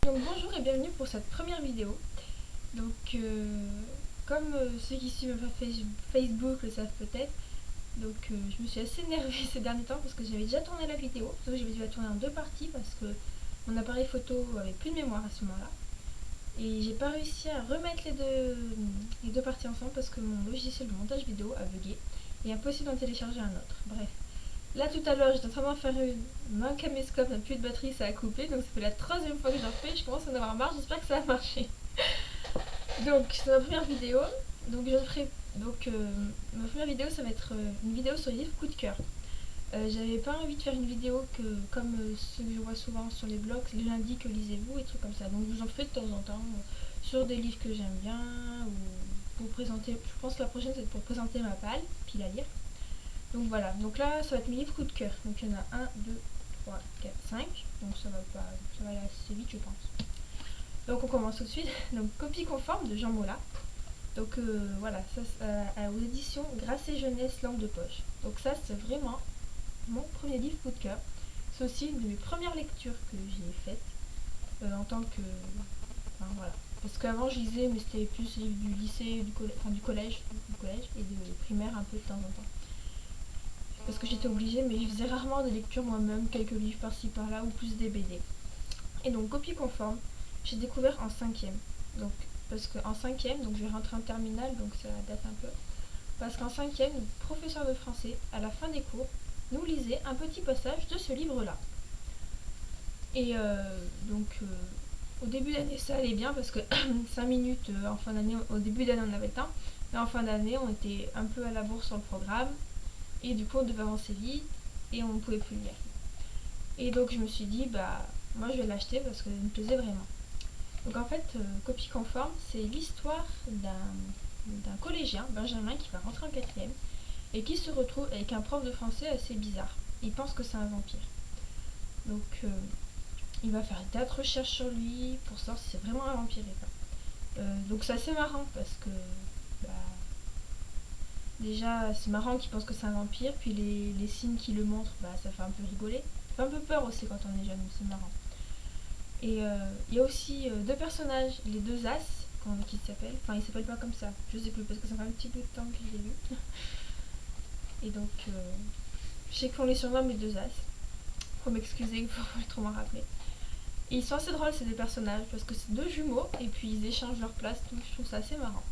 Donc bonjour et bienvenue pour cette première vidéo. Donc comme ceux qui suivent Facebook le savent peut-être, je me suis assez énervée ces derniers temps parce que j'avais déjà tourné la vidéo, sauf que j'avais dû la tourner en deux parties parce que mon appareil photo avait plus de mémoire à ce moment-là. Et j'ai pas réussi à remettre les deux parties ensemble parce que mon logiciel de montage vidéo a bugué et impossible d'en télécharger un autre. Bref. Là tout à l'heure j'étais en train d'en faire un caméscope n'a plus de batterie, ça a coupé, donc ça fait la troisième fois que j'en fais, je commence à en avoir marre, j'espère que ça va marcher. Donc c'est ma première vidéo, donc je ferai ma première vidéo ça va être une vidéo sur les livres coup de cœur. J'avais pas envie de faire une vidéo comme ceux que je vois souvent sur les blogs, le lundi que lisez-vous et trucs comme ça. Donc je vous en ferai de temps en temps sur des livres que j'aime bien ou pour présenter. Je pense que la prochaine c'est pour présenter ma palle, puis la lire. Donc voilà, donc là ça va être mes livres coup de cœur. Donc il y en a 1, 2, 3, 4, 5. Donc ça va aller assez vite je pense. Donc on commence tout de suite. Donc copie conforme de Jean Mola. Donc voilà, ça aux éditions Grasset Jeunesse Langue de Poche. Donc ça c'est vraiment mon premier livre coup de cœur. C'est aussi une de mes premières lectures que j'ai faites en tant que... Enfin voilà. Parce qu'avant je lisais mais c'était plus les livres du lycée, du collège et de primaire un peu de temps en temps. Parce que j'étais obligée, mais je faisais rarement des lectures moi-même, quelques livres par-ci par-là ou plus des BD. Et donc copie conforme, j'ai découvert en cinquième. Donc parce qu'en cinquième, donc je vais rentrer en terminale, donc ça date un peu. Parce qu'en cinquième, notre professeur de français, à la fin des cours, nous lisait un petit passage de ce livre-là. Et au début d'année, ça allait bien parce que 5 minutes en fin d'année, au début d'année, on avait le temps. Mais en fin d'année, on était un peu à la bourre sur le programme. Et du coup, on devait avancer vite et on ne pouvait plus lire. Et donc, je me suis dit, bah, moi, je vais l'acheter parce qu'il me plaisait vraiment. Donc, en fait, copie conforme, c'est l'histoire d'un collégien, Benjamin, qui va rentrer en quatrième et qui se retrouve avec un prof de français assez bizarre. Il pense que c'est un vampire. Donc, il va faire des tas de recherches sur lui pour savoir si c'est vraiment un vampire et pas. Donc, c'est assez marrant parce que bah, déjà, c'est marrant qu'il pense que c'est un vampire, puis les signes qui le montrent, bah, ça fait un peu rigoler. Ça fait un peu peur aussi quand on est jeune, c'est marrant. Et il y a aussi deux personnages, les deux As, qui s'appellent. Enfin, ils s'appellent pas comme ça, je sais plus, parce que ça fait un petit peu de temps que je les ai vus. Et donc, je sais qu'on les surnomme les deux As. Faut m'excuser, faut trop m'en rappeler. Et ils sont assez drôles, ces deux personnages, parce que c'est deux jumeaux, et puis ils échangent leur place, donc je trouve ça assez marrant.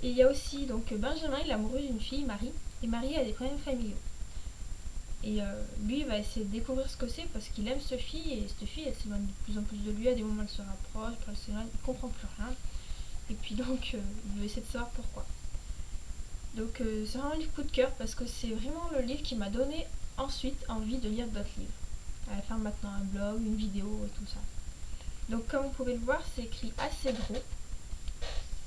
Et il y a aussi donc Benjamin, il est amoureux d'une fille, Marie, et Marie a des problèmes familiaux. Et lui, il va essayer de découvrir ce que c'est parce qu'il aime cette fille, et cette fille, elle s'éloigne de plus en plus de lui, à des moments elle se rapproche, puis elle s'éloigne, il comprend plus rien. Et puis donc, il veut essayer de savoir pourquoi. Donc c'est vraiment un livre coup de cœur parce que c'est vraiment le livre qui m'a donné ensuite envie de lire d'autres livres. À faire maintenant un blog, une vidéo et tout ça. Donc comme vous pouvez le voir, c'est écrit assez gros,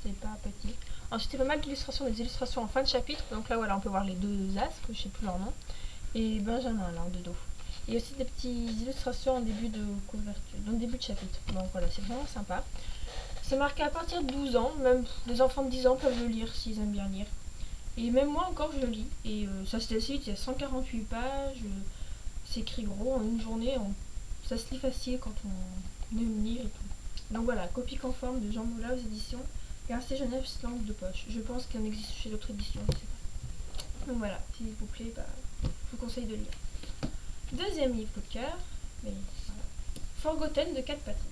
c'est pas petit. Ensuite, il y a pas mal d'illustrations, des illustrations en fin de chapitre. Donc là, voilà, on peut voir les deux as, que je sais plus leur nom, et Benjamin, là, de dos. Il y a aussi des petites illustrations en début de couverture, dans le début de chapitre. Donc voilà, c'est vraiment sympa. C'est marqué à partir de 12 ans, même les enfants de 10 ans peuvent le lire s'ils aiment bien lire. Et même moi encore, je le lis. Et ça se lit assez vite, il y a 148 pages, c'est écrit gros en une journée, ça se lit facile quand on aime lire et tout. Donc voilà, copie conforme de Jean Moulin aux éditions Grasset Jeunesse Langue de Poche. Je pense qu'il en existe chez d'autres éditions, je sais pas. Donc voilà, s'il vous plaît, bah, je vous conseille de lire. Deuxième livre coup de cœur, mais voilà. Forgotten de Cat Patrick,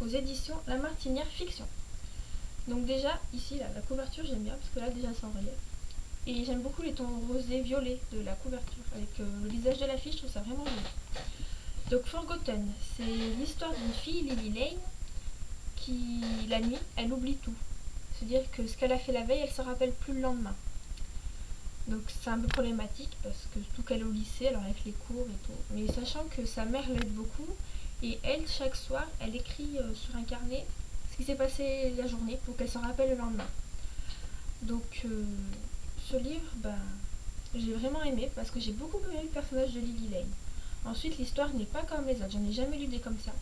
aux éditions La Martinière Fiction. Donc déjà, ici, là, la couverture, j'aime bien, parce que là, déjà, c'est en relief. Et j'aime beaucoup les tons rosés violets de la couverture, avec le visage de la fille, je trouve ça vraiment joli. Donc Forgotten, c'est l'histoire d'une fille, Lily Lane, qui, la nuit, elle oublie tout. C'est-à-dire que ce qu'elle a fait la veille, elle se rappelle plus le lendemain. Donc c'est un peu problématique parce que surtout qu'elle est au lycée, alors avec les cours et tout. Mais sachant que sa mère l'aide beaucoup et elle, chaque soir, elle écrit sur un carnet ce qui s'est passé la journée pour qu'elle s'en rappelle le lendemain. Donc ce livre, ben, j'ai vraiment aimé parce que j'ai beaucoup aimé le personnage de Lily Lane. Ensuite, l'histoire n'est pas comme les autres, j'en ai jamais lu des comme ça.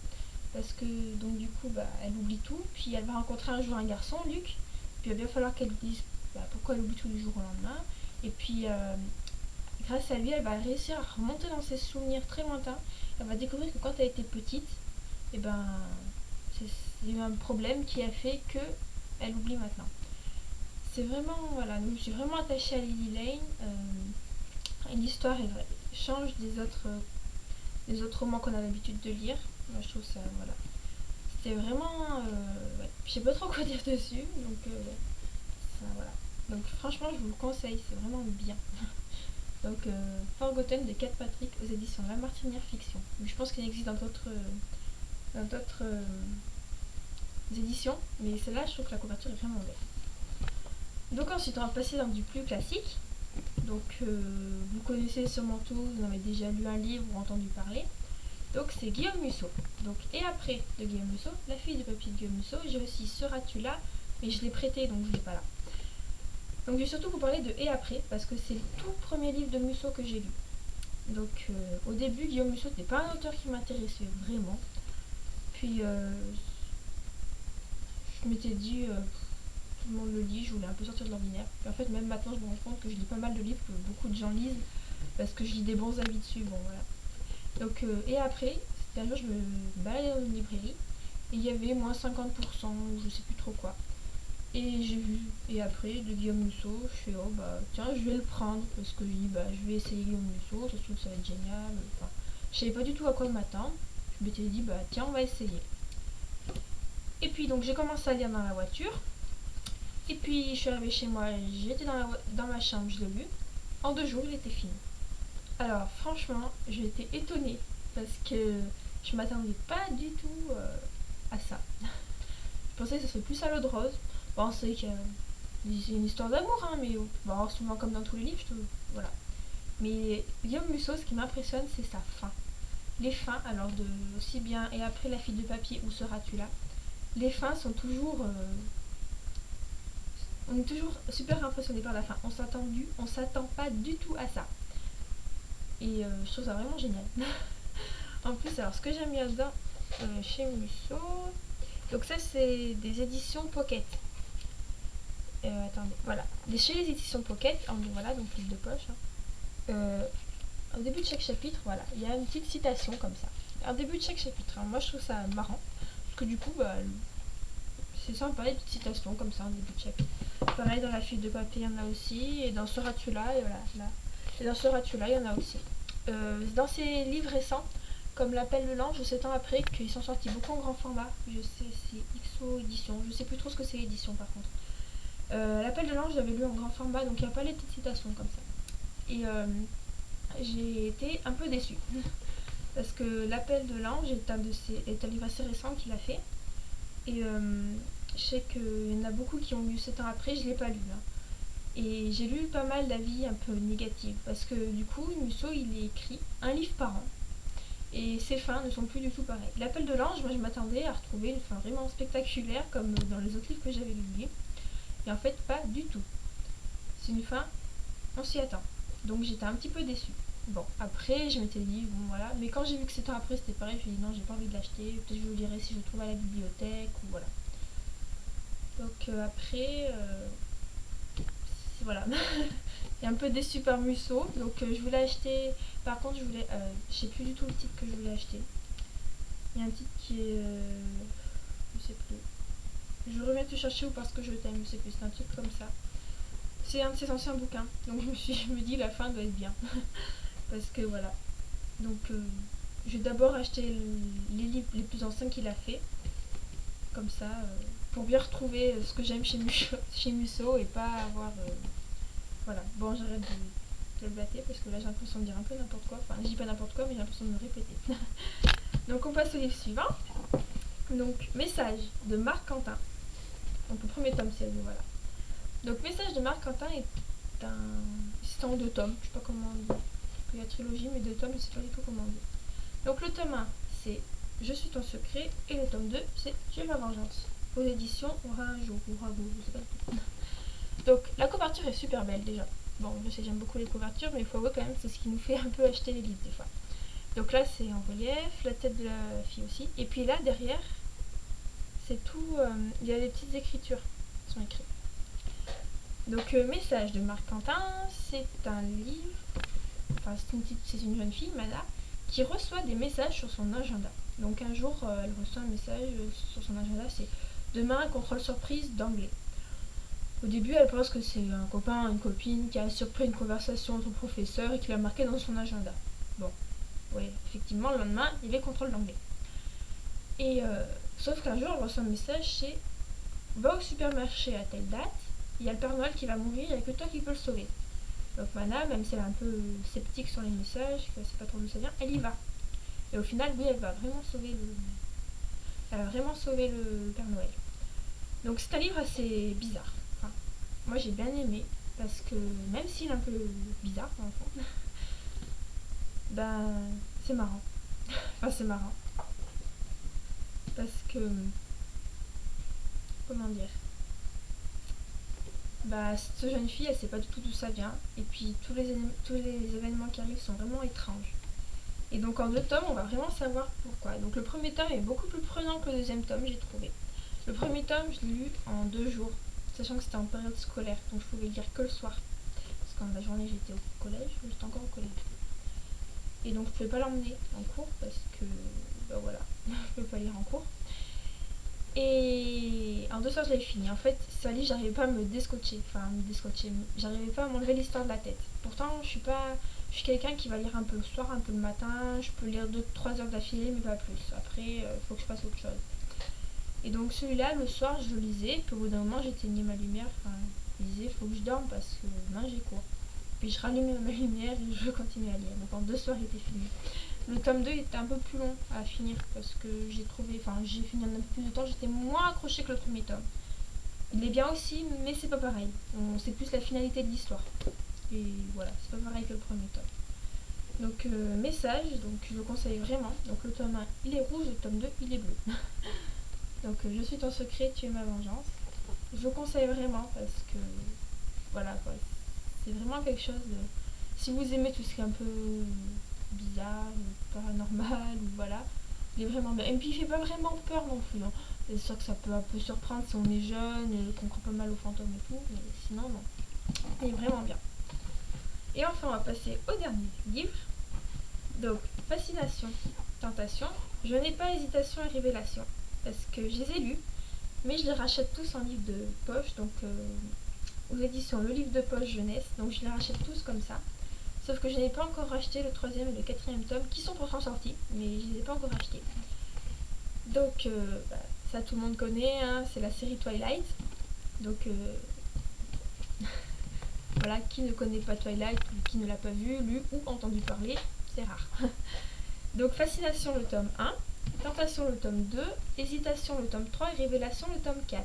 Parce que donc du coup, bah, elle oublie tout, puis elle va rencontrer un jour un garçon, Luc, puis il va bien falloir qu'elle dise pourquoi elle oublie tous les jours au lendemain. Et puis, grâce à lui, elle va réussir à remonter dans ses souvenirs très lointains. Elle va découvrir que quand elle était petite, et ben, c'est eu un problème qui a fait que elle oublie maintenant. C'est vraiment, voilà, donc je suis vraiment attachée à Lily Lane. Et l'histoire change des autres romans qu'on a l'habitude de lire. Moi je trouve ça, voilà. C'était vraiment, ouais, je sais pas trop quoi dire dessus, donc ça, voilà. Donc franchement je vous le conseille, c'est vraiment bien. Donc Forgotten de Kate Patrick aux éditions La Martinière Fiction. Mais je pense qu'il existe dans d'autres éditions, mais celle-là je trouve que la couverture est vraiment belle. Donc ensuite on va passer dans du plus classique. Donc vous connaissez sûrement tous, vous en avez déjà lu un livre ou entendu parler. Donc c'est Guillaume Musso. Donc et après de Guillaume Musso, La fille de papy de Guillaume Musso, j'ai aussi Seras-tu là, mais je l'ai prêté donc je l'ai pas là. Donc je vais surtout vous parler de Et après parce que c'est le tout premier livre de Musso que j'ai lu. Donc au début Guillaume Musso n'était pas un auteur qui m'intéressait vraiment. Puis je m'étais dit tout le monde le lit, je voulais un peu sortir de l'ordinaire. Puis en fait même maintenant je me rends compte que je lis pas mal de livres que beaucoup de gens lisent parce que je lis des bons avis dessus. Bon voilà. Donc et après, c'était un jour je me baladais dans une librairie et il y avait moins 50% ou je sais plus trop quoi. Et j'ai vu et après de Guillaume Musso, je fais oh bah tiens je vais le prendre parce que je dis bah je vais essayer Guillaume Musso, ça se trouve ça va être génial. Enfin, je savais pas du tout à quoi m'attendre. Je m'étais dit bah tiens on va essayer. Et puis donc j'ai commencé à lire dans la voiture. Et puis je suis arrivée chez moi, j'étais dans ma chambre, je l'ai lu. En 2 jours il était fini. Alors franchement, j'ai été étonnée parce que je m'attendais pas du tout à ça. Je pensais que ça serait plus à l'eau de rose. Bon, c'est une histoire d'amour, hein, mais bon, souvent comme dans tous les livres, voilà. Mais Guillaume Musso, ce qui m'impressionne, c'est sa fin. Les fins, alors de aussi bien Et après La fille de papier ou Seras-tu là, les fins sont toujours on est toujours super impressionné par la fin. On s'attend pas du tout à ça. Et je trouve ça vraiment génial. En plus, alors ce que j'aime bien dedans, chez Musso, donc ça c'est des éditions Pocket. Attendez, voilà. Chez les éditions Pocket, voilà, donc livre de poche. Au début de chaque chapitre, voilà, il y a une petite citation comme ça. Au début de chaque chapitre, moi je trouve ça marrant, parce que du coup, bah, c'est sympa, les petites citations comme ça au début de chapitre. Pareil, dans La fille de papier, il y en a aussi, et dans Seras-tu là, et voilà, là. Et dans Seras-tu là, il y en a aussi. Dans ces livres récents, comme L'Appel de l'Ange, 7 ans après, qu'ils sont sortis beaucoup en grand format. Je sais, c'est XO édition, je sais plus trop ce que c'est l'édition par contre. L'Appel de l'Ange, j'avais lu en grand format, donc il n'y a pas les petites citations comme ça. Et j'ai été un peu déçue. Parce que L'Appel de l'Ange est un livre assez récent qu'il a fait. Et je sais qu'il y en a beaucoup qui ont lu 7 ans après, je ne l'ai pas lu. Hein. Et j'ai lu pas mal d'avis un peu négatifs. Parce que du coup, Musso, il écrit un livre par an. Et ses fins ne sont plus du tout pareilles. L'Appel de l'Ange, moi je m'attendais à retrouver une fin vraiment spectaculaire comme dans les autres livres que j'avais lus. Et en fait, pas du tout. C'est une fin, on s'y attend. Donc j'étais un petit peu déçue. Bon, après, je m'étais dit, bon voilà. Mais quand j'ai vu que 7 ans après c'était pareil, je me suis dit non, j'ai pas envie de l'acheter. Peut-être je le lirai si je le trouve à la bibliothèque ou voilà. Donc après, voilà. Et un peu déçue par Musso. Donc je voulais acheter. Par contre, je sais plus du tout le titre que je voulais acheter. Il y a un titre qui est. Je sais plus. Je reviens te chercher ou parce que je t'aime, je sais plus. C'est un titre comme ça. C'est un de ses anciens bouquins. Donc je me dis la fin doit être bien. Parce que voilà. Donc je vais d'abord acheter les livres les plus anciens qu'il a fait. Comme ça, pour bien retrouver ce que j'aime chez Musso et pas avoir. Voilà. Bon, j'arrête de le blater parce que là j'ai l'impression de dire un peu n'importe quoi. Enfin, je dis pas n'importe quoi, mais j'ai l'impression de me répéter. Donc on passe au livre suivant. Donc, Message de Marc Quentin. Donc le premier tome, c'est voilà. Donc Message de Marc Quentin est un. C'est en 2 tomes, je sais pas comment on dit. Il y a la trilogie, mais 2 tomes, je sais pas du tout comment on dit. Donc le tome 1, c'est Je suis ton secret, et le tome 2, c'est J'ai ma vengeance. Aux éditions Rajo ou Rago, je sais pas du tout. Donc la couverture est super belle déjà. Bon, je sais, j'aime beaucoup les couvertures, mais il faut avouer quand même, c'est ce qui nous fait un peu acheter les livres des fois. Donc là, c'est en relief, la tête de la fille aussi. Et puis là, derrière, c'est tout. Il y a des petites écritures qui sont écrites. Donc, Message de Marc Quentin, c'est un livre. Enfin, c'est une jeune fille, Mana, qui reçoit des messages sur son agenda. Donc un jour, elle reçoit un message sur son agenda, c'est demain contrôle surprise d'anglais. Au début, elle pense que c'est un copain, une copine qui a surpris une conversation entre le professeur et qui l'a marqué dans son agenda. Bon, ouais, effectivement, le lendemain, il y avait contrôle d'anglais. Et sauf qu'un jour, elle reçoit un message, c'est va au supermarché à telle date, il y a le Père Noël qui va mourir, il n'y a que toi qui peux le sauver. Donc Mana, même si elle est un peu sceptique sur les messages, qu'elle ne sait pas trop d'où ça vient, elle y va. Et au final, oui, elle va vraiment sauver le Père Noël. Donc c'est un livre assez bizarre. Enfin, moi j'ai bien aimé, parce que même s'il est un peu bizarre dans le fond, ben c'est marrant. Enfin c'est marrant. Parce que, comment dire, bah cette jeune fille, elle sait pas du tout d'où ça vient. Et puis tous les événements qui arrivent sont vraiment étranges. Et donc en 2 tomes, on va vraiment savoir pourquoi. Donc le premier tome est beaucoup plus prenant que le deuxième tome, j'ai trouvé. Le premier tome, je l'ai lu en 2 jours, sachant que c'était en période scolaire, donc je pouvais lire que le soir. Parce qu'en la journée, j'étais au collège, j'étais encore au collège. Et donc je pouvais pas l'emmener en cours parce que, bah voilà, je pouvais pas lire en cours. Et en 2 soirs, je l'avais fini. En fait, ce livre, j'arrivais pas à me descotcher. Enfin, me descotcher. J'arrivais pas à m'enlever l'histoire de la tête. Pourtant, je suis quelqu'un qui va lire un peu le soir, un peu le matin. Je peux lire 2-3 heures d'affilée, mais pas plus. Après, il faut que je fasse autre chose. Et donc, celui-là, le soir, je le lisais. Puis au bout d'un moment, j'éteignais ma lumière. Enfin, je disais, faut que je dorme parce que demain, j'ai cours. Puis je rallumais ma lumière et je continuais à lire. Donc en 2 soirs, il était fini. Le tome 2 était un peu plus long à finir parce que j'ai fini en un peu plus de temps, j'étais moins accrochée que le premier tome. Il est bien aussi, mais c'est pas pareil. C'est plus la finalité de l'histoire. Et voilà, c'est pas pareil que le premier tome. Donc message, donc je le conseille vraiment. Donc le tome 1 il est rouge, le tome 2 il est bleu. Donc je suis ton secret, tu es ma vengeance. Je le conseille vraiment parce que voilà quoi. C'est vraiment quelque chose de. Si vous aimez tout ce qui est un peu bizarre, ou paranormal, ou voilà, il est vraiment bien. Et puis il fait pas vraiment peur non plus. Hein. C'est sûr que ça peut un peu surprendre si on est jeune et qu'on croit pas mal aux fantômes et tout, mais sinon non. Il est vraiment bien. Et enfin on va passer au dernier livre. Donc Fascination, Tentation. Je n'ai pas hésitation et révélation. Parce que je les ai lus, mais je les rachète tous en livre de poche, donc aux éditions Le Livre de Poche Jeunesse. Donc je les rachète tous comme ça. Sauf que je n'ai pas encore racheté le 3e et le 4e tome, qui sont pourtant sortis, mais je ne les ai pas encore achetés. Donc, ça tout le monde connaît, hein, c'est la série Twilight. Donc, voilà, qui ne connaît pas Twilight, ou qui ne l'a pas vu, lu ou entendu parler, c'est rare. Donc, Fascination le tome 1, Tentation le tome 2, Hésitation le tome 3 et Révélation le tome 4.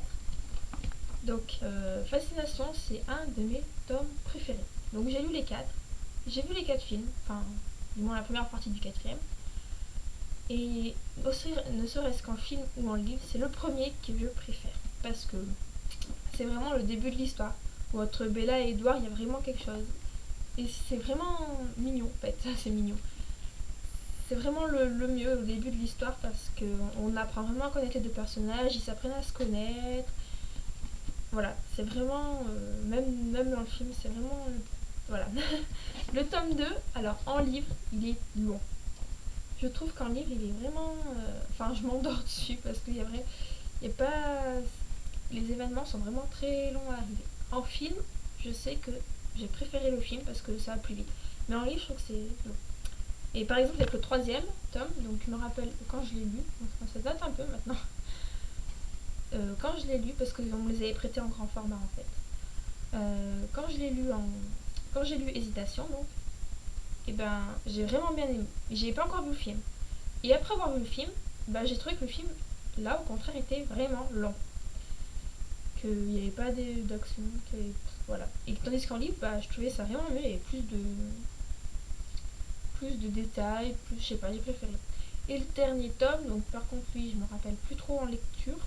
Donc, Fascination, c'est un de mes tomes préférés. Donc, j'ai lu les 4. J'ai vu les 4 films, enfin, du moins la première partie du 4e. Et ne serait-ce qu'en film ou en livre, c'est le premier que je préfère. Parce que c'est vraiment le début de l'histoire. Où entre Bella et Edward, il y a vraiment quelque chose. Et c'est vraiment mignon, en fait. C'est mignon. C'est vraiment le mieux au début de l'histoire parce qu'on apprend vraiment à connaître les 2 personnages, ils s'apprennent à se connaître. Voilà, c'est vraiment. Même dans le film, c'est vraiment. Voilà. Le tome 2, alors en livre, il est long. Je trouve qu'en livre, il est vraiment. Enfin, je m'endors dessus parce qu'il y a vrai. Il y a pas. Les événements sont vraiment très longs à arriver. En film, je sais que j'ai préféré le film parce que ça va plus vite. Mais en livre, je trouve que c'est long. Et par exemple, avec le 3e tome, donc je me rappelle quand je l'ai lu, ça date un peu maintenant. Quand je l'ai lu, parce qu'on me les avait prêtés en grand format en fait. Quand je l'ai lu Quand j'ai lu Hésitation, donc, et ben j'ai vraiment bien aimé. J'ai pas encore vu le film. Et après avoir vu le film, bah, j'ai trouvé que le film, là au contraire, était vraiment lent. Qu'il n'y avait pas d'action, voilà. Et tandis qu'en livre, bah, je trouvais ça vraiment mieux, il y avait plus de détails, plus, je sais pas, j'ai préféré. Et le dernier tome, donc par contre lui, je me rappelle plus trop en lecture.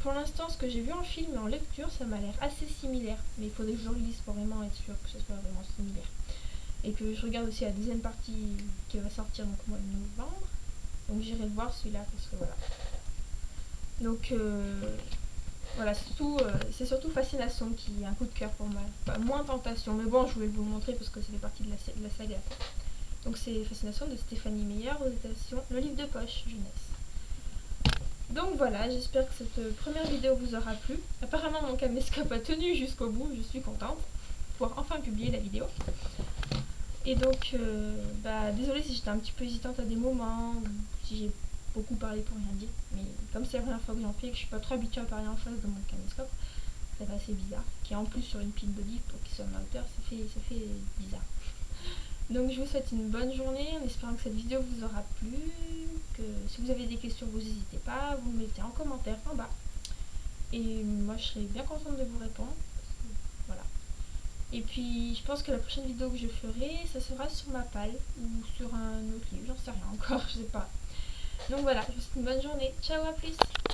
Pour l'instant, ce que j'ai vu en film et en lecture, ça m'a l'air assez similaire. Mais il faudrait que je le lise pour vraiment être sûr que ce soit vraiment similaire. Et que je regarde aussi la deuxième partie qui va sortir donc au mois de novembre. Donc j'irai le voir celui-là parce que voilà. Donc voilà, c'est surtout Fascination qui est un coup de cœur pour moi. Enfin, moins Tentation, mais bon, je voulais vous le montrer parce que ça fait partie de la saga. Donc c'est Fascination de Stéphanie Meyer aux éditions Le Livre de Poche Jeunesse. Donc voilà, j'espère que cette première vidéo vous aura plu. Apparemment mon caméscope a tenu jusqu'au bout, je suis contente de pouvoir enfin publier la vidéo. Et donc, désolée si j'étais un petit peu hésitante à des moments, ou si j'ai beaucoup parlé pour rien dire. Mais comme c'est la première fois que j'en fais et que je suis pas trop habituée à parler en face de mon caméscope, c'est assez bizarre. Qui est en plus sur une pile de livres pour qu'il soit à ma hauteur, ça fait bizarre. Donc je vous souhaite une bonne journée en espérant que cette vidéo vous aura plu. Que si vous avez des questions, vous n'hésitez pas, vous me mettez en commentaire en bas. Et moi je serai bien contente de vous répondre. Voilà. Et puis je pense que la prochaine vidéo que je ferai, ça sera sur ma palle ou sur un autre livre, j'en sais rien encore, je sais pas. Donc voilà, je vous souhaite une bonne journée. Ciao, à plus!